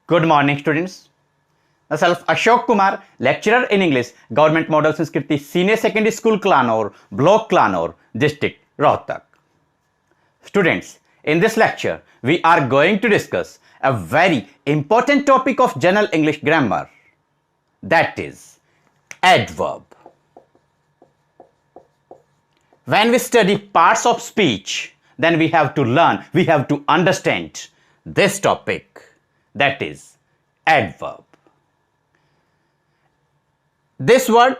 Good morning, students. Myself Ashok Kumar, lecturer in English, Government Model Sanskriti Senior Secondary School, Clanor, Block Clanor, District, Rohtak. Students, in this lecture, we are going to discuss a very important topic of general English grammar, that is adverb. When we study parts of speech, then we have to learn, we have to understand this topic, that is adverb. This word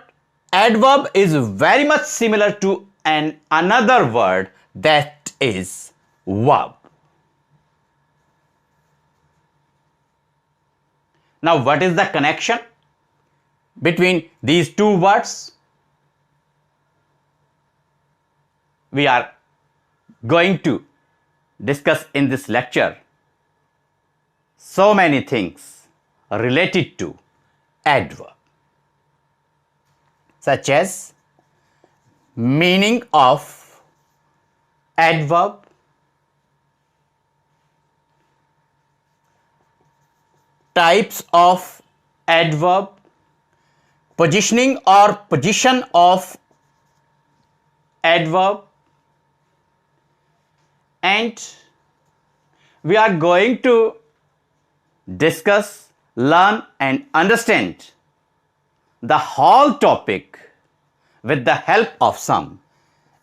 adverb is very much similar to another word, that is verb. Now, what is the connection between these two words? We are going to discuss in this lecture so many things related to adverb, such as meaning of adverb, types of adverb, positioning or position of adverb, and we are going to discuss, learn and understand the whole topic with the help of some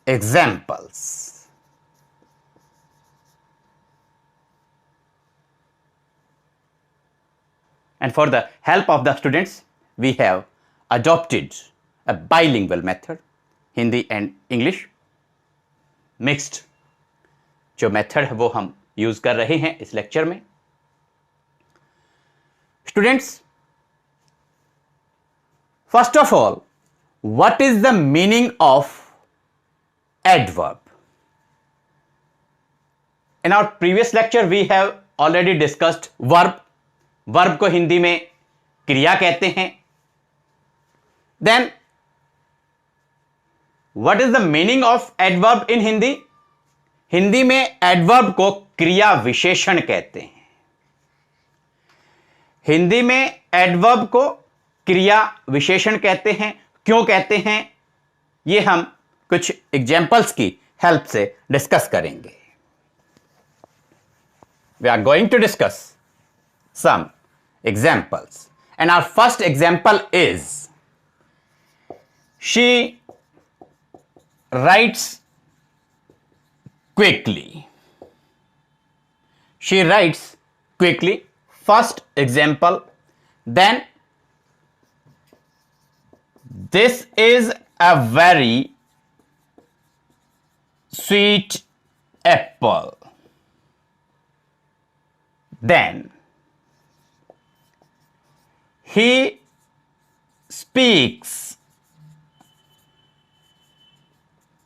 examples. And for the help of the students, we have adopted a bilingual method, Hindi and English mixed. जो method है वो हम use कर रहे हैं इस lecture में. Students, first of all, what is the meaning of adverb? In our previous lecture we have already discussed verb. verb को हिंदी में क्रिया कहते हैं. Then what is the meaning of adverb in Hindi? Hindi में एडवर्ब को क्रिया विशेषण कहते हैं. हिंदी में एडवर्ब को क्रिया विशेषण कहते हैं. क्यों कहते हैं, ये हम कुछ एग्जाम्पल्स की हेल्प से डिस्कस करेंगे. We are going to discuss some examples and our first example is she writes quickly. She writes quickly. First example. Then this is a very sweet apple. Then he speaks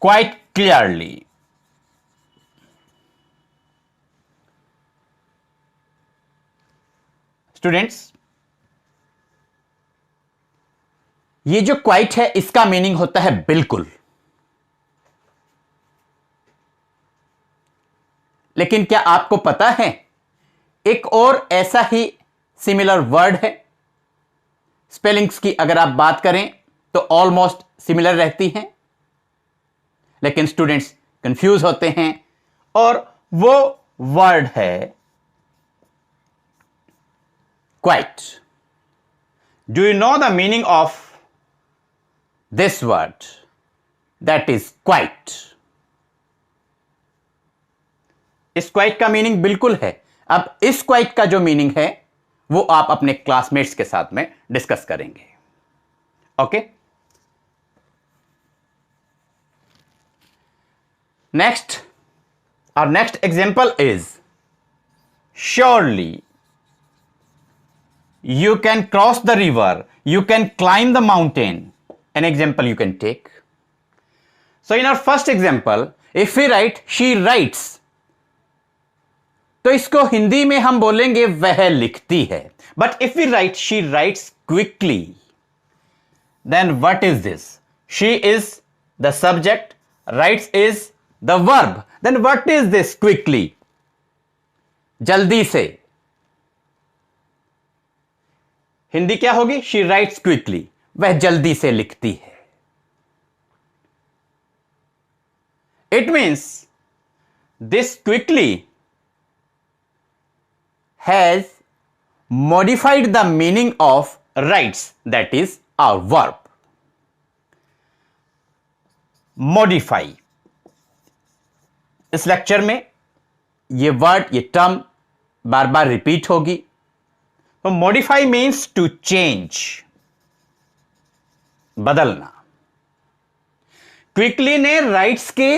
quite clearly. Students, ये जो quite है इसका meaning होता है बिल्कुल. लेकिन क्या आपको पता है एक और ऐसा ही सिमिलर वर्ड है? स्पेलिंग्स की अगर आप बात करें तो ऑलमोस्ट सिमिलर रहती हैं, लेकिन स्टूडेंट्स कंफ्यूज होते हैं, और वो वर्ड है quite. Do you know the meaning of this word? That is quite. इस quite का मीनिंग बिल्कुल है. अब इस quite का जो मीनिंग है वो आप अपने क्लासमेट्स के साथ में डिस्कस करेंगे. Okay, next, our next example is surely you can cross the river, you can climb the mountain. An example you can take. So in our first example, if we write she writes, तो इसको हिंदी में हम बोलेंगे वह लिखती है. But if we write she writes quickly, then what is this? She is the subject, writes is the verb. Then what is this quickly? जल्दी से. हिंदी क्या होगी? शी राइट्स क्विकली, वह जल्दी से लिखती है। It means this quickly has modified the meaning of writes, that is a verb. Modify, इस लेक्चर में ये वर्ड, ये टर्म बार बार रिपीट होगी। तो मॉडिफाई मीन्स टू चेंज, बदलना। क्विकली ने राइट्स के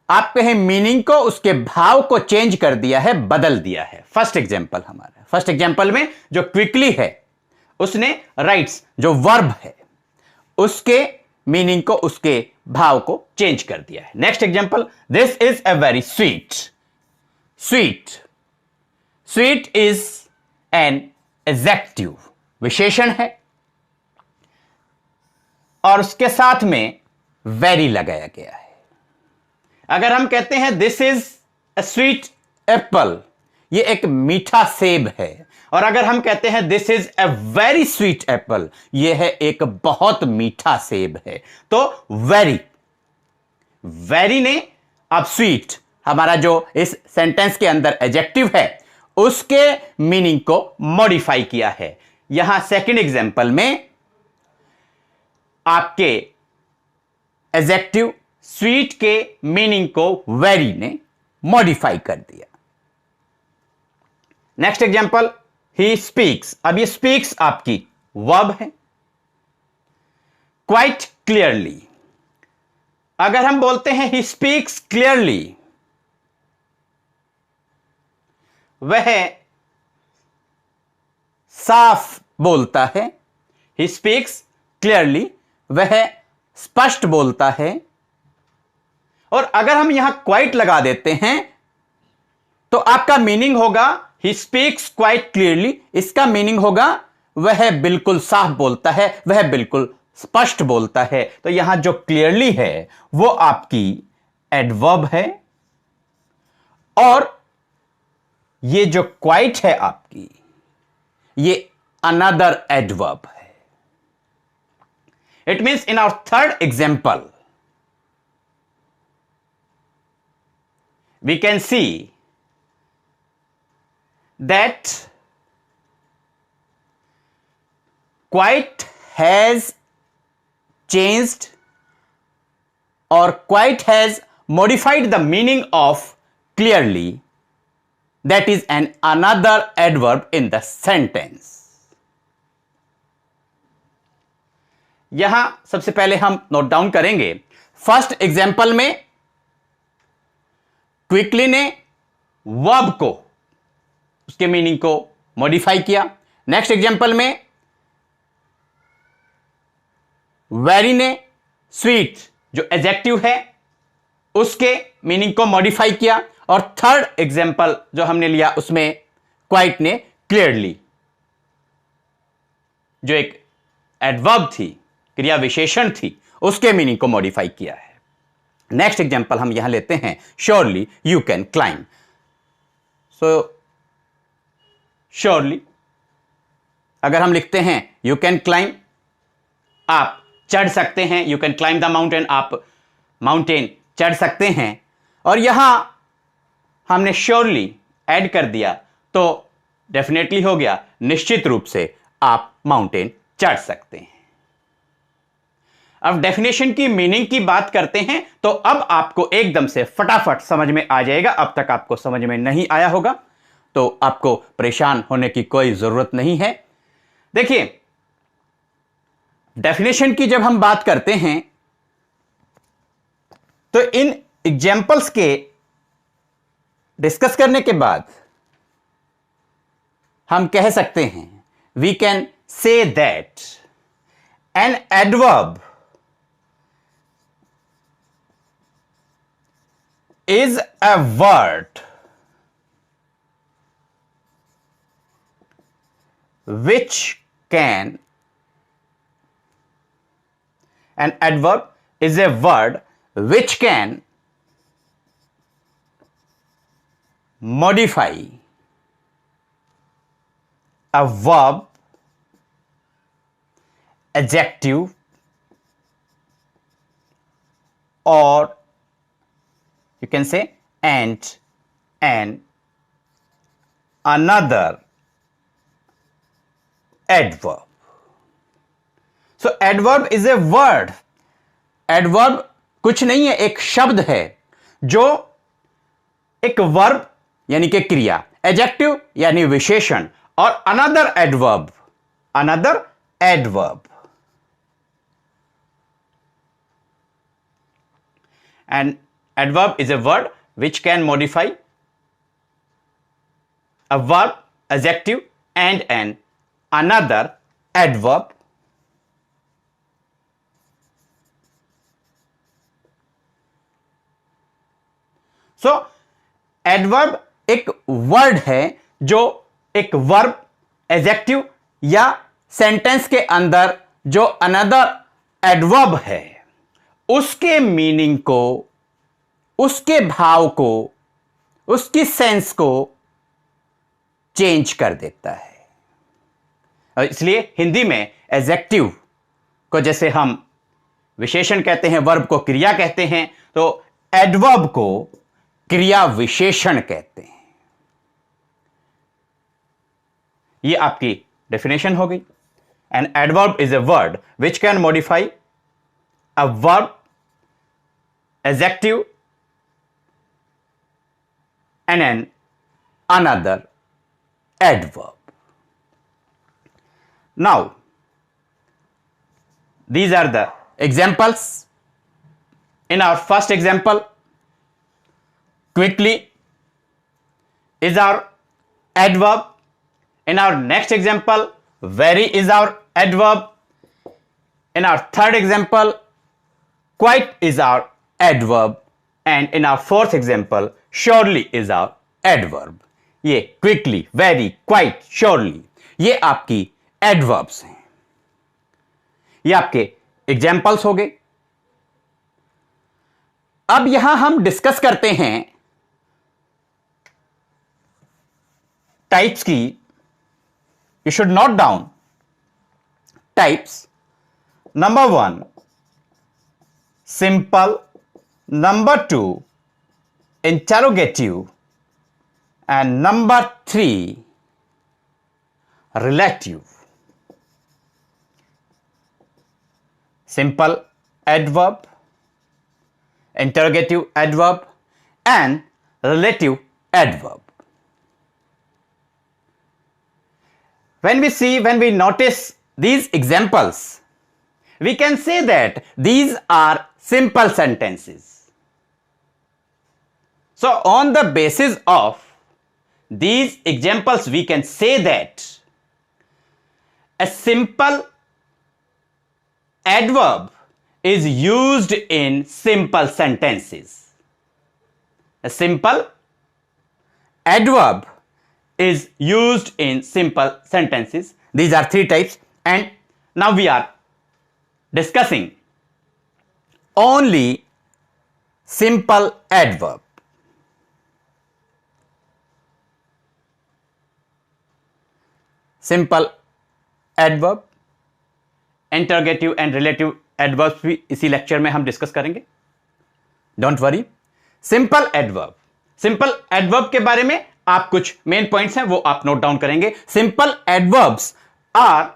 आप कहें मीनिंग को, उसके भाव को चेंज कर दिया है, बदल दिया है। फर्स्ट एग्जांपल हमारा, फर्स्ट एग्जांपल में जो क्विकली है उसने राइट्स जो वर्ब है उसके मीनिंग को, उसके भाव को चेंज कर दिया है। Next example, this is a very sweet. Sweet, sweet is an adjective, विशेषण है, और उसके साथ में वेरी लगाया गया है। अगर हम कहते हैं this is a sweet Apple, ये एक मीठा सेब है, और अगर हम कहते हैं this is a very sweet Apple, ये है एक बहुत मीठा सेब है। तो वेरी, वेरी ने अब स्वीट, हमारा जो इस सेंटेंस के अंदर एडजेक्टिव है, उसके मीनिंग को मॉडिफाई किया है। यहां सेकंड एग्जांपल में आपके एडजेक्टिव स्वीट के मीनिंग को वेरी ने मॉडिफाई कर दिया। Next example, he speaks. अब ये स्पीक्स आपकी वर्ब है। क्वाइट क्लियरली, अगर हम बोलते हैं ही स्पीक्स क्लियरली, वह साफ बोलता है। ही स्पीक्स क्लियरली, वह स्पष्ट बोलता है। और अगर हम यहां क्वाइट लगा देते हैं तो आपका मीनिंग होगा ही स्पीक्स क्वाइट क्लियरली, इसका मीनिंग होगा वह बिल्कुल साफ बोलता है, वह बिल्कुल स्पष्ट बोलता है। तो यहां जो क्लियरली है वो आपकी एडवर्ब है, और ये जो क्वाइट है आपकी, ये अनदर एडवर्ब है। It means in our third example we can see that quite has changed or quite has modified the meaning of clearly, that is an another adverb in the sentence. यहां सबसे पहले हम note down करेंगे। First example में quickly ने verb को, उसके meaning को मॉडिफाई किया। नेक्स्ट एग्जांपल में वेरी ने स्वीट जो एडजेक्टिव है उसके मीनिंग को मॉडिफाई किया। और थर्ड एग्जांपल जो हमने लिया उसमें क्वाइट ने क्लियरली, जो एक एडवर्ब थी, क्रिया विशेषण थी, उसके मीनिंग को मॉडिफाई किया है। नेक्स्ट एग्जांपल हम यहां लेते हैं, surely you can climb. So surely अगर हम लिखते हैं यू कैन क्लाइंब, आप चढ़ सकते हैं, you can climb the mountain, आप माउंटेन चढ़ सकते हैं। और यहां हमने श्योरली ऐड कर दिया तो डेफिनेटली हो गया, निश्चित रूप से आप माउंटेन चढ़ सकते हैं। अब डेफिनेशन की मीनिंग की बात करते हैं तो अब आपको एकदम से फटाफट समझ में आ जाएगा। अब तक आपको समझ में नहीं आया होगा तो आपको परेशान होने की कोई जरूरत नहीं है। देखिए, डेफिनेशन की जब हम बात करते हैं तो इन एग्जाम्पल्स के डिस्कस करने के बाद हम कह सकते हैं, we can say that an adverb is a word which can, an adverb is a word which can modify a verb, adjective, or you can say and another adverb. So adverb is a word. Adverb कुछ नहीं है, एक शब्द है जो एक verb यानी कि क्रिया, एडजेक्टिव यानी विशेषण, और another adverb, another adverb. An adverb is a word which can modify a verb, adjective, and an another adverb. So, adverb एक वर्ड है जो एक वर्ब, एडजेक्टिव या सेंटेंस के अंदर जो अनदर एडवर्ब है उसके मीनिंग को, उसके भाव को, उसकी सेंस को चेंज कर देता है. और इसलिए हिंदी में एडजेक्टिव को जैसे हम विशेषण कहते हैं, वर्ब को क्रिया कहते हैं, तो एडवर्ब को क्रिया विशेषण कहते हैं. ये आपकी डेफिनेशन हो गई. An adverb is a word which can modify a verb, adjective, and an another adverb. Now, these are the examples. In our first example, quickly is our adverb. In our next example, very is our adverb. In our third example, quite is our adverb, and in our fourth example, surely is our adverb. ये quickly, very, quite, surely ये आपकी adverbs हैं. ये आपके examples हो गए. अब यहां हम डिस्कस करते हैं टाइप्स की. You should note down types. Number 1, simple. Number 2, interrogative. And number 3, relative. Simple adverb, interrogative adverb, and relative adverb. When we notice these examples, we can say that these are simple sentences. So, on the basis of these examples, we can say that a simple adverb is used in simple sentences. A simple adverb is used in simple sentences. These are 3 types, and now we are discussing only simple adverb. Simple adverb, interrogative and relative adverbs भी इसी lecture में हम discuss करेंगे. Don't worry. Simple adverb, simple adverb के बारे में आप कुछ मेन पॉइंट्स हैं वो आप नोट डाउन करेंगे. Simple adverbs are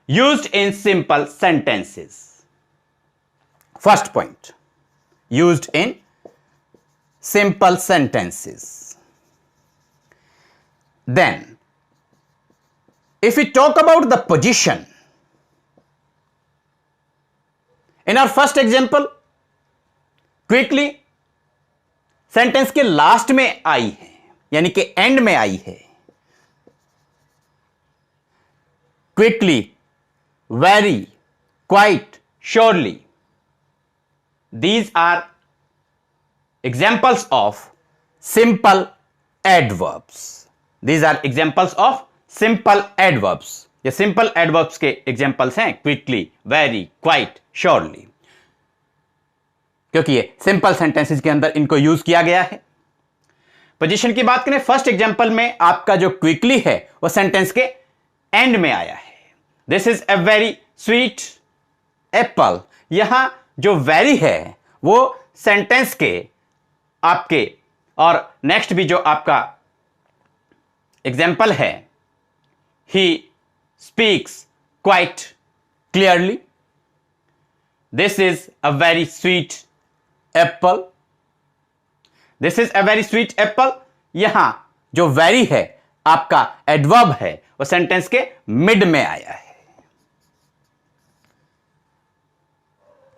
used in simple sentences. First point, used in simple sentences. Then, if we talk about the position, in our first example, quickly sentence के लास्ट में आई है, यानी कि and में आई है. Quickly, very, quite, surely. These are examples of simple adverbs. These are examples of simple adverbs. ये simple adverbs के examples हैं quickly, very, quite, surely. क्योंकि ये simple sentences के अंदर इनको यूज किया गया है. पोजीशन की बात करें, फर्स्ट एग्जांपल में आपका जो क्विकली है वो सेंटेंस के एंड में आया है। This is a very sweet Apple. यहां जो वेरी है वो सेंटेंस के आपके, और नेक्स्ट भी जो आपका एग्जाम्पल है, he speaks quite clearly. This is a very sweet Apple. This is a very sweet Apple. यहां जो वेरी है आपका एडवर्ब है, वो सेंटेंस के मिड में आया है।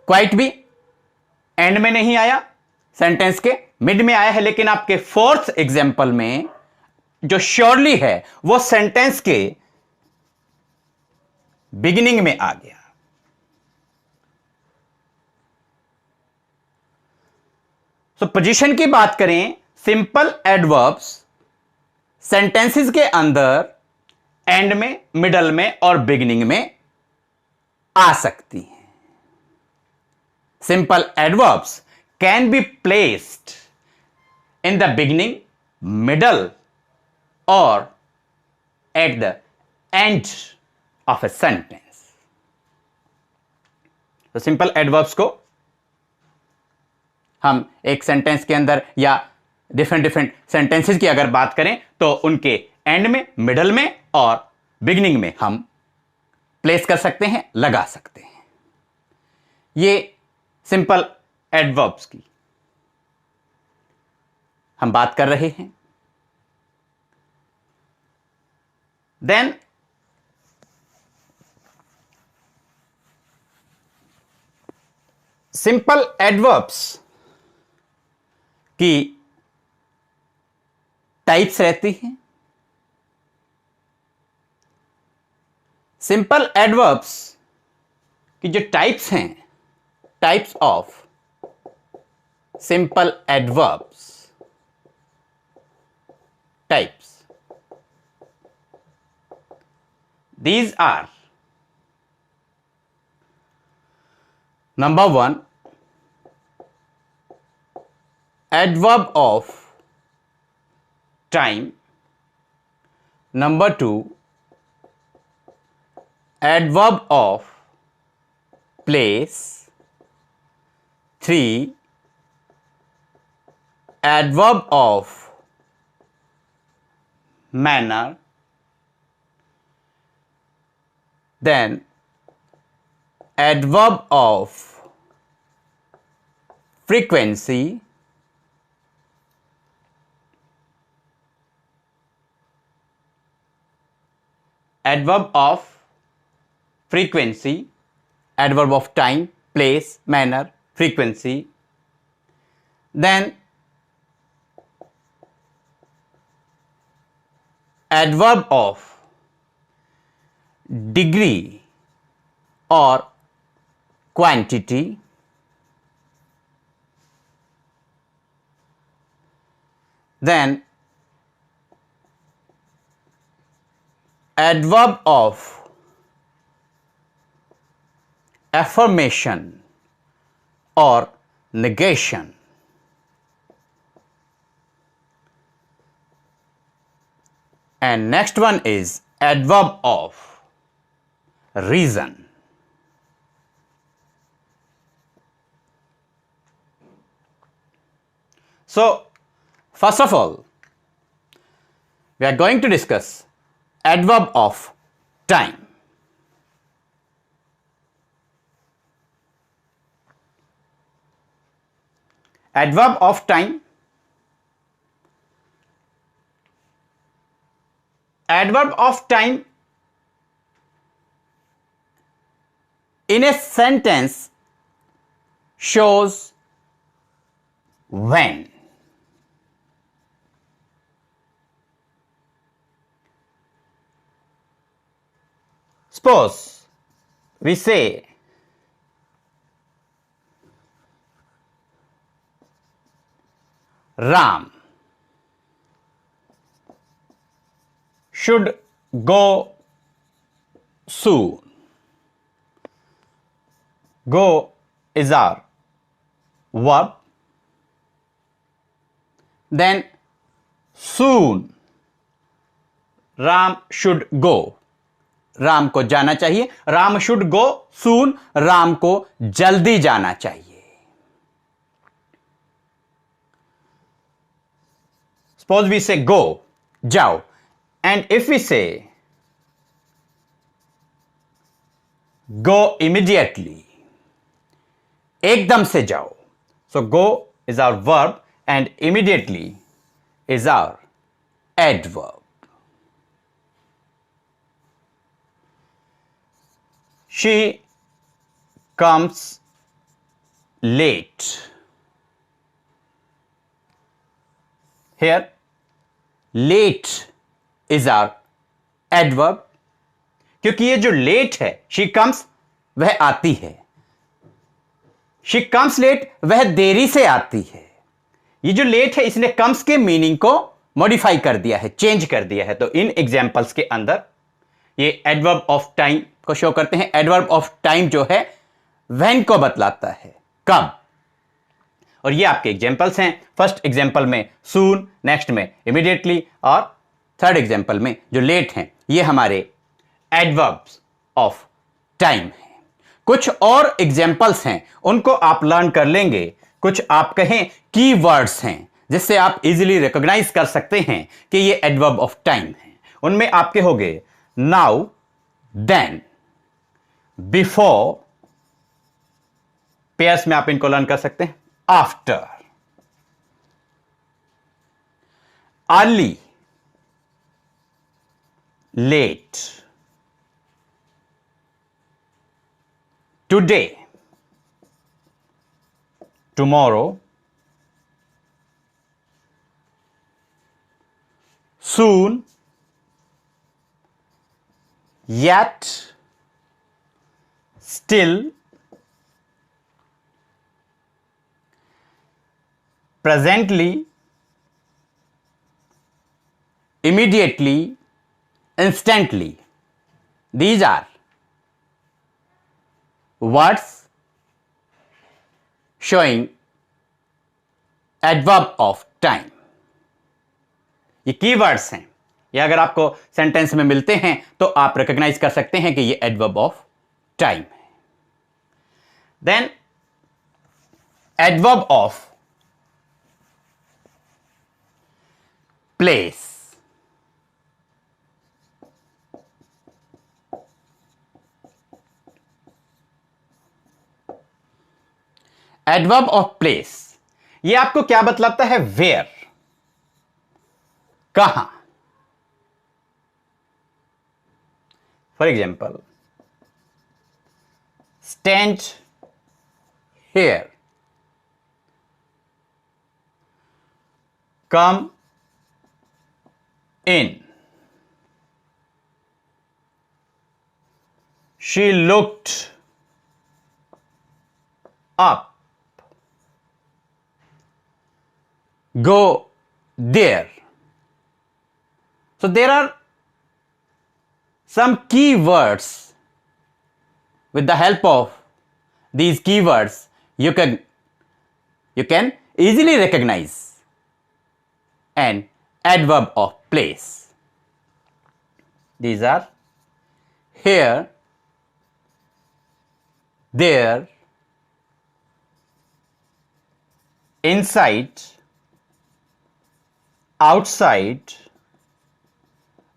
क्वाइट भी एंड में नहीं आया, सेंटेंस के मिड में आया है। लेकिन आपके फोर्थ एग्जाम्पल में जो श्योरली है वो सेंटेंस के बिगिनिंग में आ गया। तो पोजीशन की बात करें, सिंपल एडवर्ब्स सेंटेंसेस के अंदर एंड में, मिडल में और बिगिनिंग में आ सकती हैं। Simple adverbs can be placed in the beginning, middle और at the end of a sentence. तो सिंपल एडवर्ब्स को हम एक सेंटेंस के अंदर या डिफरेंट सेंटेंसेस की अगर बात करें तो उनके एंड में, मिडल में और बिगिनिंग में हम प्लेस कर सकते हैं, लगा सकते हैं। ये सिंपल एडवर्ब्स की हम बात कर रहे हैं। देन सिंपल एडवर्ब्स की टाइप्स रहती हैं। सिंपल एडवर्ब्स की जो टाइप्स हैं, types of simple adverbs, types, these are: number 1, adverb of time. Number 2, adverb of place. 3, adverb of manner. Then adverb of frequency. Adverb of frequency, adverb of time, place, manner, frequency. Then adverb of degree or quantity. Then adverb of affirmation or negation. And next one is adverb of reason. So first of all, we are going to discuss adverb of time. Adverb of time. Adverb of time in a sentence shows when. Suppose we say Ram should go soon. Go is our verb. Then soon. Ram should go, Ram को जाना चाहिए. Ram should go सून, राम को जल्दी जाना चाहिए. Suppose we से गो, जाओ, and if we से गो इमीडिएटली, एकदम से जाओ. So go is our verb and immediately is our adverb. She comes late. Here, late is our adverb. क्योंकि ये जो late है, she comes, वह आती है. She comes late, वह देरी से आती है. ये जो late है, इसने comes के मीनिंग को मॉडिफाई कर दिया है, चेंज कर दिया है. तो इन एग्जाम्पल्स के अंदर ये एडवर्ब ऑफ टाइम को शो करते हैं. एडवर्ब ऑफ टाइम जो है व्हेन को बतलाता है, कब. और ये आपके एग्जांपल्स हैं. फर्स्ट एग्जांपल में सून, नेक्स्ट में इमीडिएटली, और थर्ड एग्जांपल में जो लेट हैं ये हमारे एडवर्ब्स ऑफ टाइम हैं. कुछ और एग्जांपल्स हैं, उनको आप लर्न कर लेंगे. कुछ आप कहें की वर्ड्स हैं जिससे आप इजीली रिकॉग्नाइज कर सकते हैं कि ये एडवर्ब ऑफ टाइम है. उनमें आपके हो गए नाउ, देन, बिफोर. पेयर्स में आप इनको लर्न कर सकते हैं. After, early, late, today, tomorrow, soon, yet, still, presently, immediately, instantly. These are words showing adverb of time. ये कीवर्ड्स हैं. ये अगर आपको सेंटेंस में मिलते हैं तो आप रिकॉग्नाइज कर सकते हैं कि ये एडवर्ब ऑफ टाइम है. Then adverb of place. Adverb of place ये आपको क्या बतलाता है? वेयर, कहां. For example, stand here, come in, she looked up, go there. So there are some keywords. With the help of these keywords you can easily recognize an adverb of place. These are here, there, inside, outside,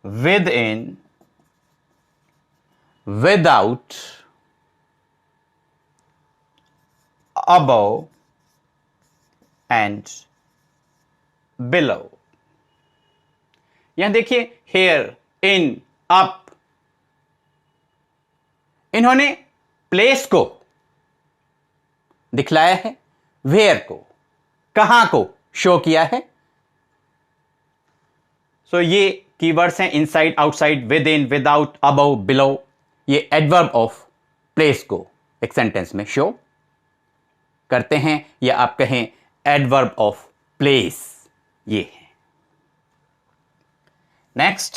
within, without, above and below. यहां देखिए, here, in, up, इन्होंने place को दिखलाया है, where को, कहां को show किया है. सो ये कीवर्ड्स हैं inside, outside, with in, without, above, below. ये एडवर्ब ऑफ प्लेस को एक सेंटेंस में शो करते हैं, या आप कहें एडवर्ब ऑफ प्लेस ये है. Next,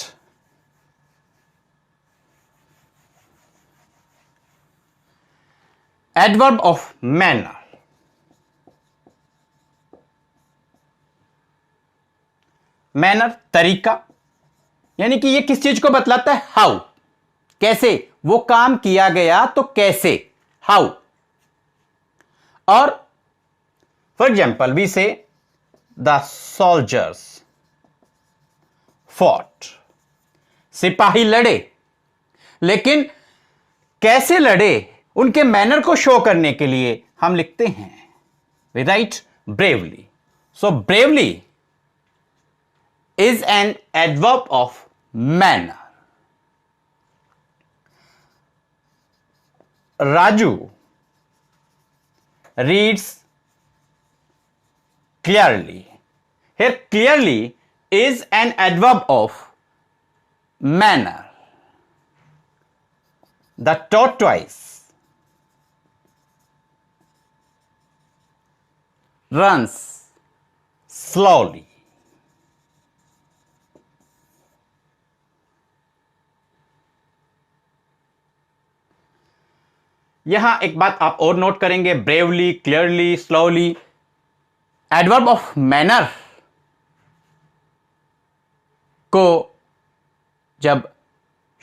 adverb of manner. Manner तरीका, यानी कि ये किस चीज को बतलाता है, हाउ, कैसे वो काम किया गया, तो कैसे, हाउ। और फॉर एग्जाम्पल वी से द सोल्जर्स फॉट, सिपाही लड़े, लेकिन कैसे लड़े उनके मैनर को शो करने के लिए हम लिखते हैं, we write bravely. So bravely is an adverb of manner. Raju reads clearly. Here clearly is an adverb of manner. The tortoise runs slowly. यहां एक बात आप और नोट करेंगे, bravely, clearly, slowly, adverb of manner को जब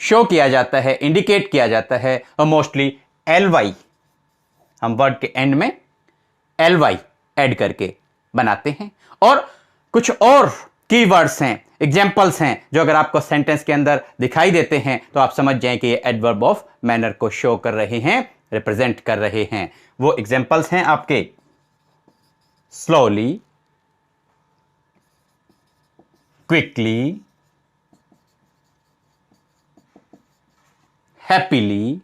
show किया जाता है, इंडिकेट किया जाता है, और मोस्टली एल वाई, हम वर्ड के एंड में एल वाई एड करके बनाते हैं। और कुछ और कीवर्ड्स हैं, एग्जाम्पल्स हैं, जो अगर आपको सेंटेंस के अंदर दिखाई देते हैं तो आप समझ जाएं कि ये एडवर्ब ऑफ मैनर को शो कर रहे हैं, रिप्रेजेंट कर रहे हैं। वो एग्जाम्पल्स हैं आपके slowly, quickly, happily,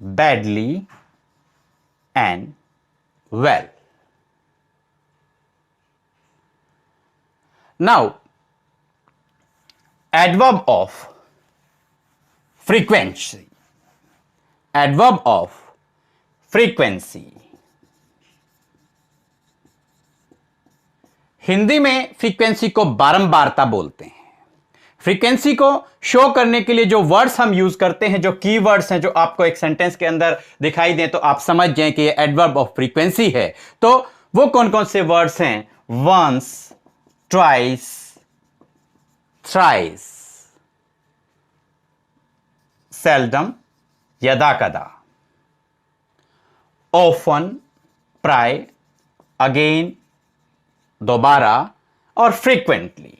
badly and well. Now adverb of frequency, adverb of frequency। Hindi में फ्रीक्वेंसी को बारंबारता बोलते हैं। फ्रीक्वेंसी को शो करने के लिए जो वर्ड्स हम यूज करते हैं, जो की वर्ड्स हैं, जो आपको एक सेंटेंस के अंदर दिखाई दें तो आप समझ जाएं कि ये एडवर्ब ऑफ फ्रीक्वेंसी है। तो वो कौन कौन से वर्ड्स हैं, वंस, ट्वाइस, थ्राइस, सेल्डम, यदा कदा, ऑफन, प्राय, अगेन, दोबारा, और फ्रीक्वेंटली।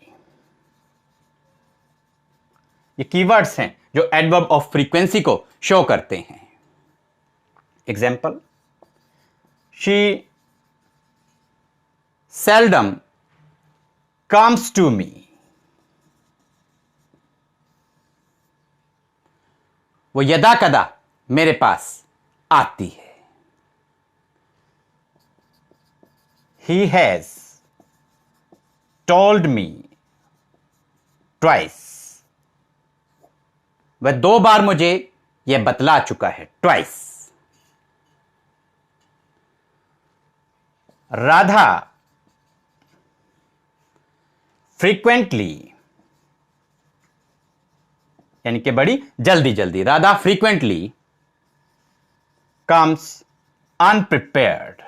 ये कीवर्ड्स हैं जो एडवर्ब ऑफ फ्रीक्वेंसी को शो करते हैं। Example, she seldom comes to me, वो यदा कदा मेरे पास आती है। He has told me twice, वह 2 बार मुझे यह बतला चुका है, ट्वाइस। राधा फ्रीक्वेंटली, यानी कि बड़ी जल्दी जल्दी, Radha frequently comes अनप्रिपेयर्ड,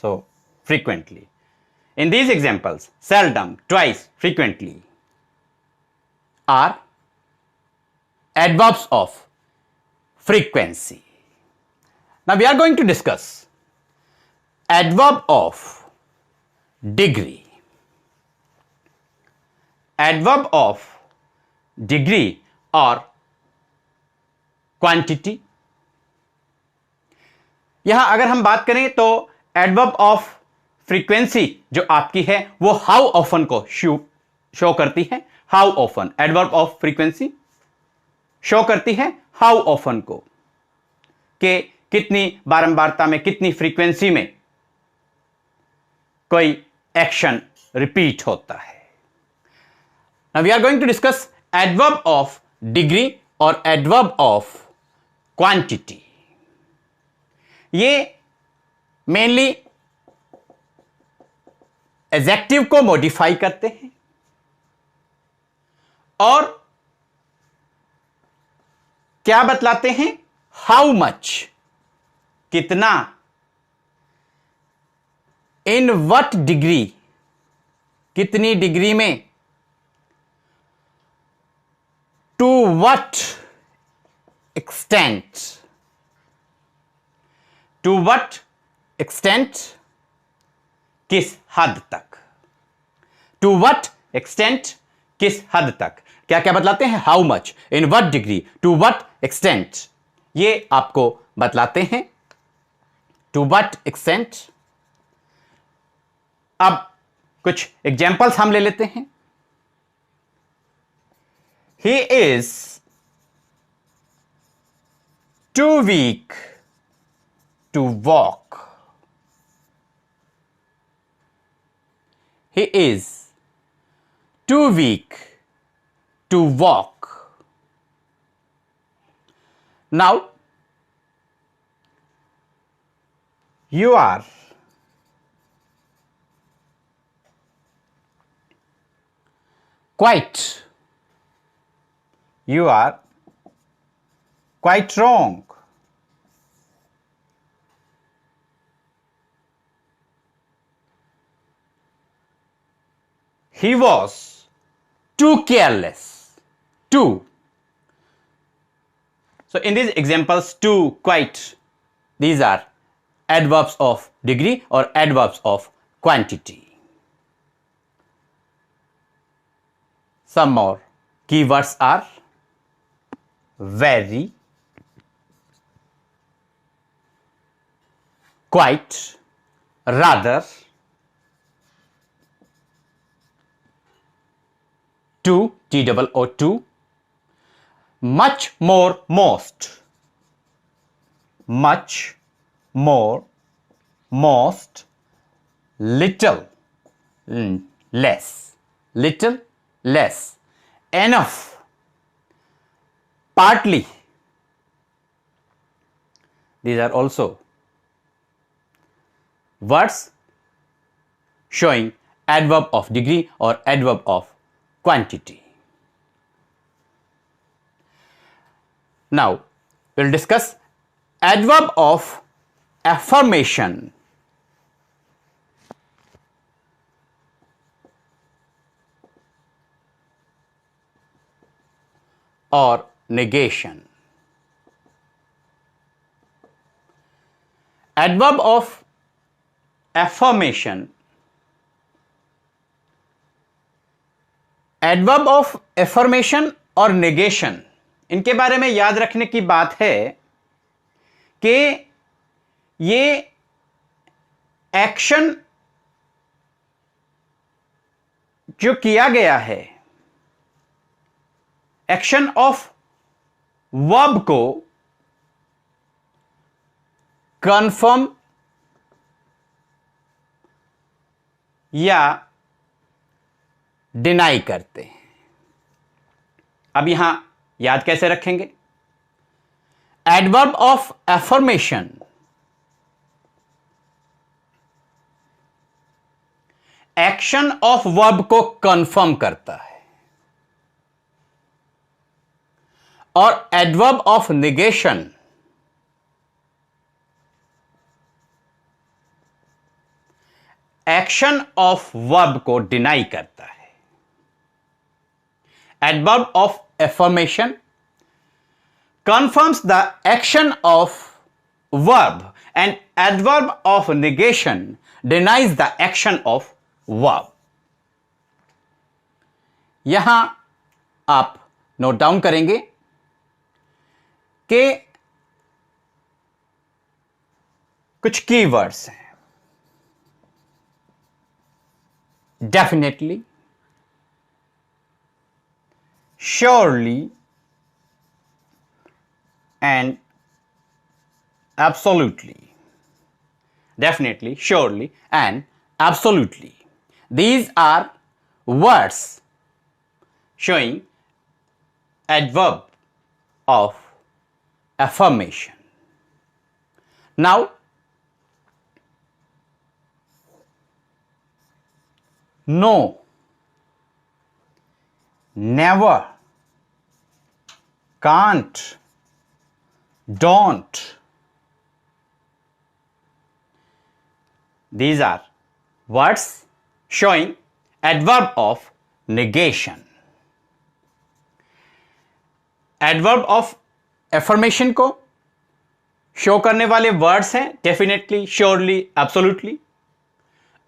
so frequently. In these examples, seldom, twice, frequently are adverbs of frequency. Now we are going to discuss adverb of degree. Adverb of degree or quantity. यहां अगर हम बात करें तो एडवर्ब ऑफ फ्रीक्वेंसी जो आपकी है वो हाउ ऑफन को शो करती है। How often, adverb of frequency show करती है हाउ ऑफन को, कि कितनी बारंबारता में, कितनी फ्रीक्वेंसी में कोई एक्शन रिपीट होता है। Now we are going to discuss adverb of degree और एडवर्ब ऑफ क्वांटिटी। ये मेनली एडजेक्टिव को मॉडिफाई करते हैं और क्या बतलाते हैं, हाउ मच, कितना, इन व्हाट डिग्री, कितनी डिग्री में, to what extent, to what extent, किस हद तक, टू व्हाट एक्सटेंट, किस हद तक, क्या क्या बतलाते हैं, how much, in what degree, to what extent, ये आपको बतलाते हैं, टू व्हाट एक्सटेंट। अब कुछ एग्जाम्पल्स हम ले लेते हैं। He is too weak to walk, he is too weak to walk. Now you are quite, you are quite wrong, he was too careless, too. So in these examples, too, quite, these are adverbs of degree or adverbs of quantity. Some more keywords are very, quite, rather, too, T-O-O, much more, most, much more, most, little, less, little, less, enough, partly. These are also words showing adverb of degree or adverb of quantity. Now we'll discuss adverb of affirmation. Or negation. Adverb of affirmation, adverb of affirmation और negation, इनके बारे में याद रखने की बात है कि ये एक्शन जो किया गया है, एक्शन ऑफ वर्ब को कंफर्म या डिनाई करते हैं। अब यहां याद कैसे रखेंगे? Adverb of affirmation action of verb को कंफर्म करता है और adverb of negation action of verb को डिनाई करता है। Adverb of affirmation confirms the action of verb and adverb of negation denies the action of verb. यहां आप note down करेंगे कि कुछ कीवर्ड्स हैं। Definitely, surely and absolutely. Definitely, surely and absolutely. These are words showing adverb of affirmation. Now no, never, can't, don't. These are words showing adverb of negation. Adverb of affirmation को show करने वाले words हैं definitely, surely, absolutely,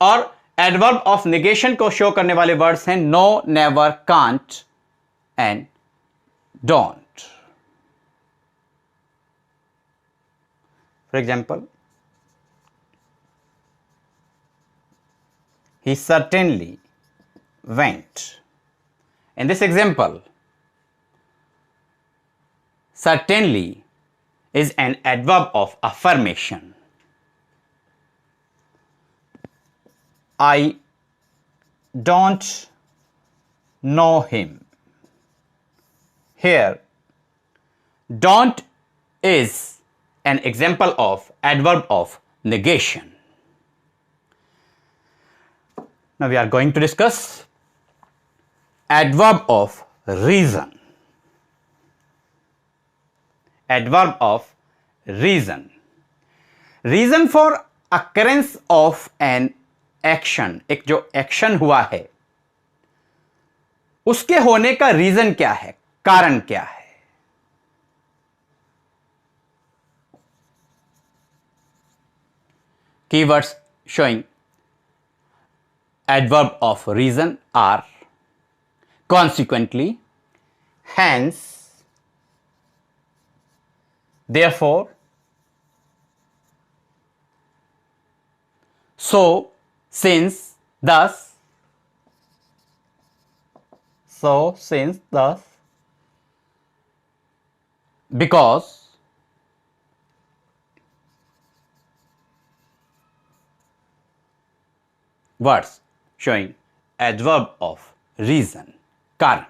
और adverb of negation को show करने वाले words हैं no, never, can't and don't. For example, he certainly went. In this example, certainly is an adverb of affirmation. I don't know him. Here, don't is an example of adverb of negation. Now we are going to discuss adverb of reason. Adverb of reason. Reason for occurrence of an action. एक जो action हुआ है उसके होने का reason क्या है, कारण क्या है. Keywords showing adverb of reason are consequently, hence, therefore, so, since, thus, so, since, thus, because, words showing adverb of reason, कारण.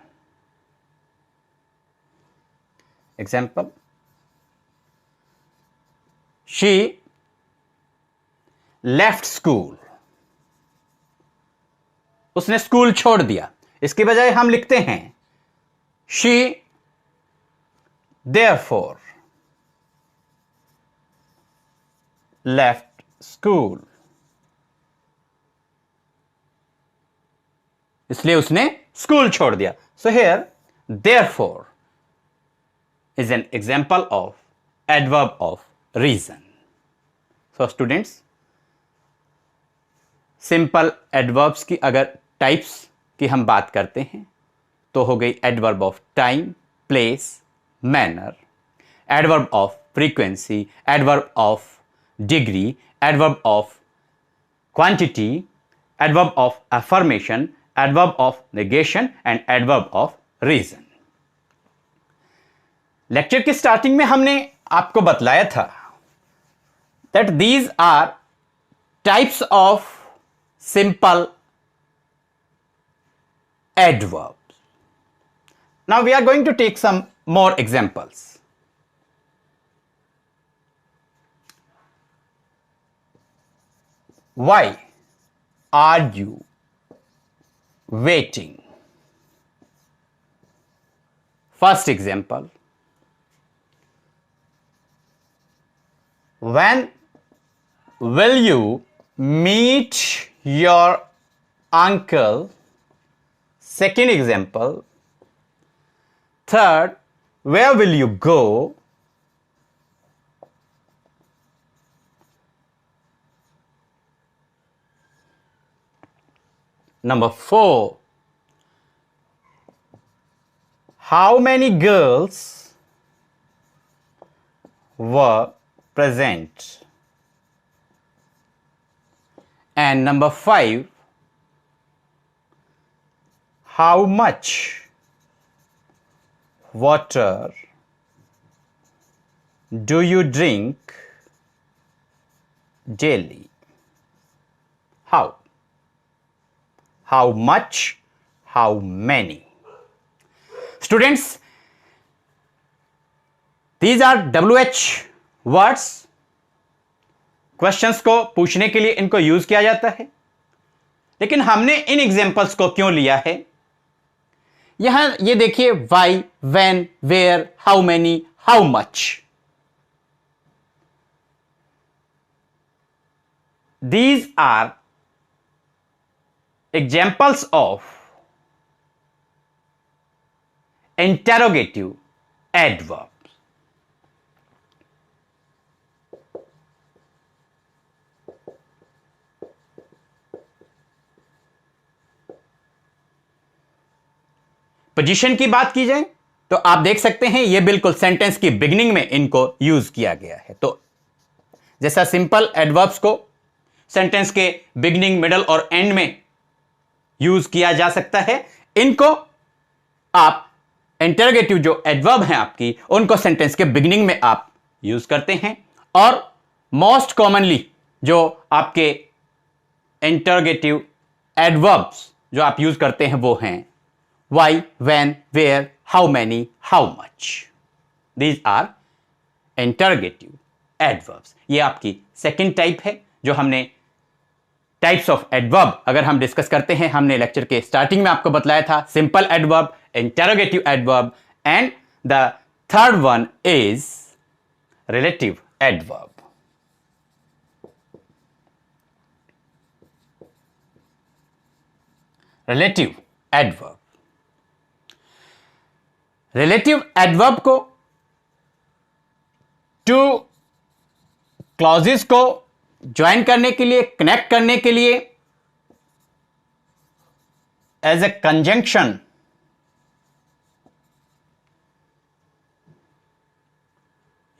Example, she left school. उसने स्कूल छोड़ दिया. इसके बजाय हम लिखते हैं she therefore left school. इसलिए उसने स्कूल छोड़ दिया. So here therefore is an example of adverb of reason. So students, simple adverbs की अगर टाइप्स की हम बात करते हैं तो हो गई adverb of time, place, manner, adverb of frequency, adverb of degree, adverb of quantity, adverb of affirmation, adverb of negation and adverb of reason. Lecture की स्टार्टिंग में हमने आपको बतलाया था that these are types of simple adverbs. Now we are going to take some more examples. Why are you waiting? First example, when will you meet your uncle? Second example. Third, where will you go? Number 4, how many girls were present? And number 5, how much water do you drink daily? How? How much? How many? Students, these are WH words. Questions को पूछने के लिए इनको use किया जाता है, लेकिन हमने इन एग्जांपल्स को क्यों लिया है? यहां ये देखिए, why, when, where, how many, how much. These are examples of interrogative adverb. Position की बात की जाए तो आप देख सकते हैं ये बिल्कुल सेंटेंस की बिगिनिंग में इनको यूज किया गया है। तो जैसा सिंपल एडवर्ब्स को सेंटेंस के बिगिनिंग, मिडल और एंड में यूज किया जा सकता है, इनको आप इंटरोगेटिव जो एडवर्ब हैं आपकी, उनको सेंटेंस के बिगिनिंग में आप यूज करते हैं। और मोस्ट कॉमनली जो आपके इंटरोगेटिव एडवर्ब्स जो आप यूज करते हैं वो हैं why, when, where, how many, how much. These are interrogative adverbs. ये आपकी सेकेंड टाइप है जो हमने टाइप्स ऑफ एडवर्ब अगर हम डिस्कस करते हैं, हमने लेक्चर के स्टार्टिंग में आपको बताया था simple adverb, interrogative adverb and the third one is relative adverb. Relative adverb, relative adverb को टू क्लॉजेस को ज्वाइन करने के लिए, कनेक्ट करने के लिए एज ए कंजंक्शन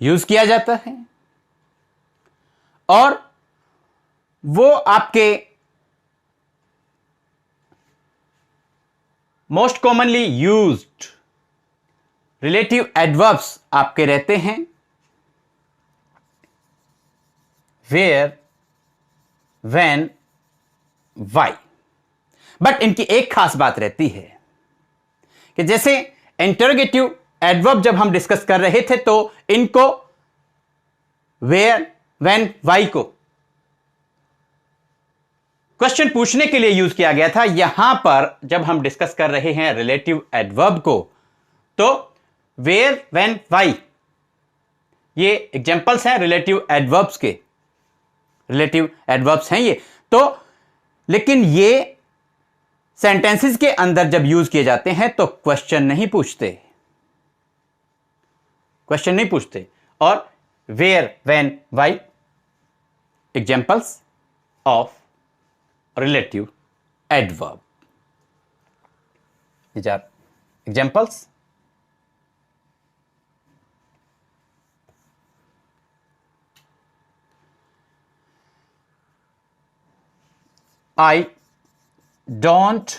यूज किया जाता है। और वो आपके most commonly used relative adverbs आपके रहते हैं वेयर, व्हेन, व्हाई। बट इनकी एक खास बात रहती है कि जैसे इंटरोगेटिव एडवर्ब जब हम डिस्कस कर रहे थे तो इनको वेयर, व्हेन, व्हाई को क्वेश्चन पूछने के लिए यूज किया गया था। यहां पर जब हम डिस्कस कर रहे हैं रिलेटिव एडवर्ब को तो वेयर, व्हेन, व्हाई ये एग्जांपल्स हैं रिलेटिव एडवर्ब्स के, रिलेटिव एडवर्ब्स हैं ये तो। लेकिन ये सेंटेंसेस के अंदर जब यूज किए जाते हैं तो क्वेश्चन नहीं पूछते, क्वेश्चन नहीं पूछते। और where, when, why examples of relative adverb, these are examples। I don't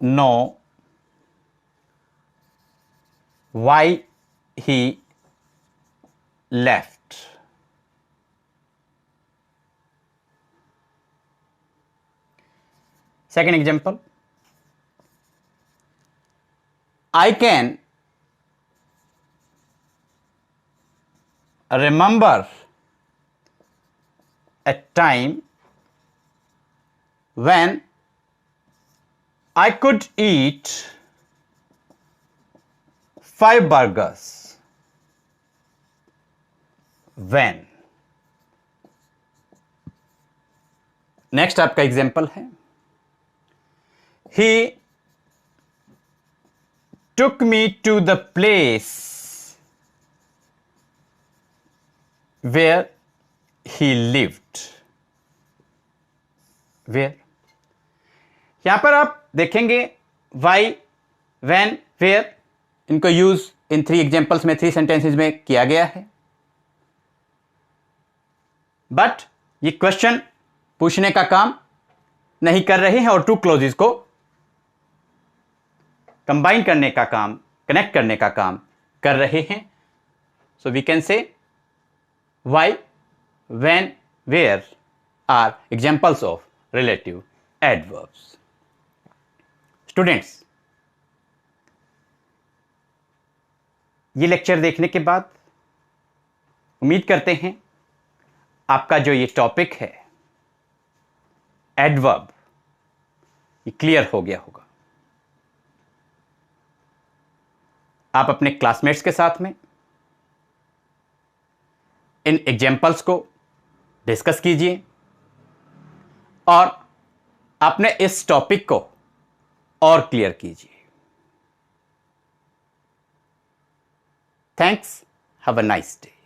know why he left. Second example, I can remember a time when I could eat 5 burgers. When? Next आपका example है, he took me to the place where he lived. Where? यहां पर आप देखेंगे why, when, where इनको use in 3 examples में, 3 sentences में किया गया है। बट ये क्वेश्चन पूछने का काम नहीं कर रहे हैं और 2 क्लॉजेस को कंबाइन करने का काम, कनेक्ट करने का काम कर रहे हैं। So we can say why, when, where are examples of relative adverbs. Students, ये लेक्चर देखने के बाद उम्मीद करते हैं आपका जो ये टॉपिक है एडवर्ब, ये क्लियर हो गया होगा। आप अपने क्लासमेट्स के साथ में इन एग्जाम्पल्स को डिस्कस कीजिए और अपने इस टॉपिक को और क्लियर कीजिए। Thanks, have a nice day.